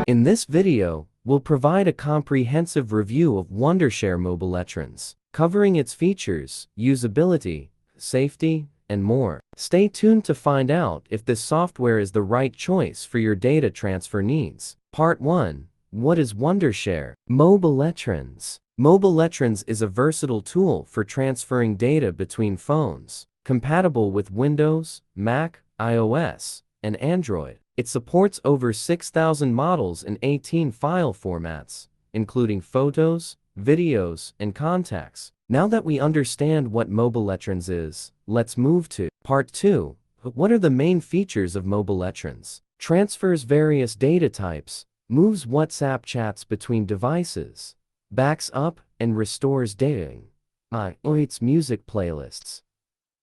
In this video, we'll provide a comprehensive review of Wondershare MobileTrans, covering its features, usability, safety, and more. Stay tuned to find out if this software is the right choice for your data transfer needs. Part 1. What is Wondershare MobileTrans? MobileTrans is a versatile tool for transferring data between phones, compatible with Windows, Mac, iOS, and Android. It supports over 6,000 models in 18 file formats, including photos, videos, and contacts. Now that we understand what MobileTrans is, let's move to Part 2. What are the main features of MobileTrans? Transfers various data types, moves WhatsApp chats between devices, backs up and restores data, creates music playlists.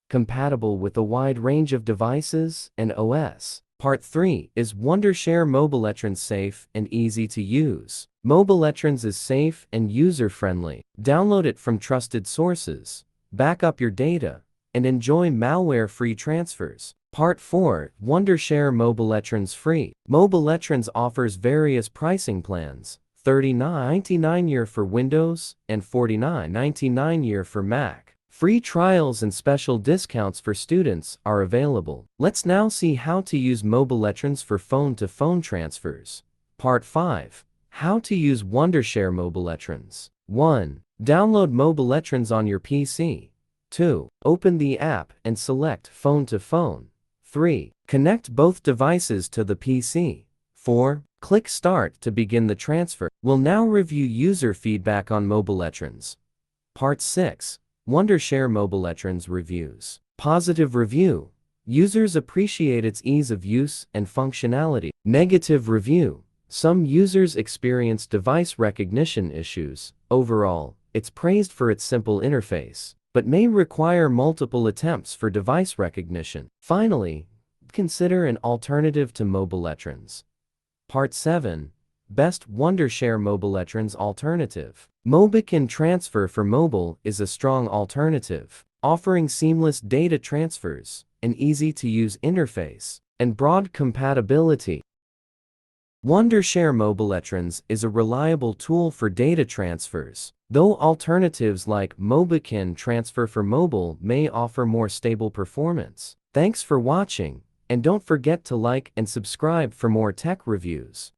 Compatible with a wide range of devices and OS. Part 3. Is Wondershare MobileTrans safe and easy to use? MobileTrans is safe and user-friendly. Download it from trusted sources, back up your data, and enjoy malware-free transfers. Part 4. Wondershare MobileTrans free. MobileTrans offers various pricing plans, $39.99 year for Windows and $49.99 year for Mac. Free trials and special discounts for students are available. Let's now see how to use MobileTrans for phone-to-phone transfers. Part 5. How to use Wondershare MobileTrans. 1. Download MobileTrans on your PC. 2. Open the app and select phone-to-phone. 3. Connect both devices to the PC. 4. Click Start to begin the transfer. We'll now review user feedback on MobileTrans. Part 6. Wondershare MobileTrans reviews. Positive review. Users appreciate its ease of use and functionality. Negative review. Some users experience device recognition issues. Overall, it's praised for its simple interface, but may require multiple attempts for device recognition. Finally, consider an alternative to MobileTrans. Part 7. Best Wondershare MobileTrans alternative. MobileTrans Transfer for mobile is a strong alternative, offering seamless data transfers, an easy-to-use interface, and broad compatibility. Wondershare MobileTrans is a reliable tool for data transfers, though alternatives like MobileTrans Transfer for mobile may offer more stable performance. Thanks for watching, and don't forget to like and subscribe for more tech reviews.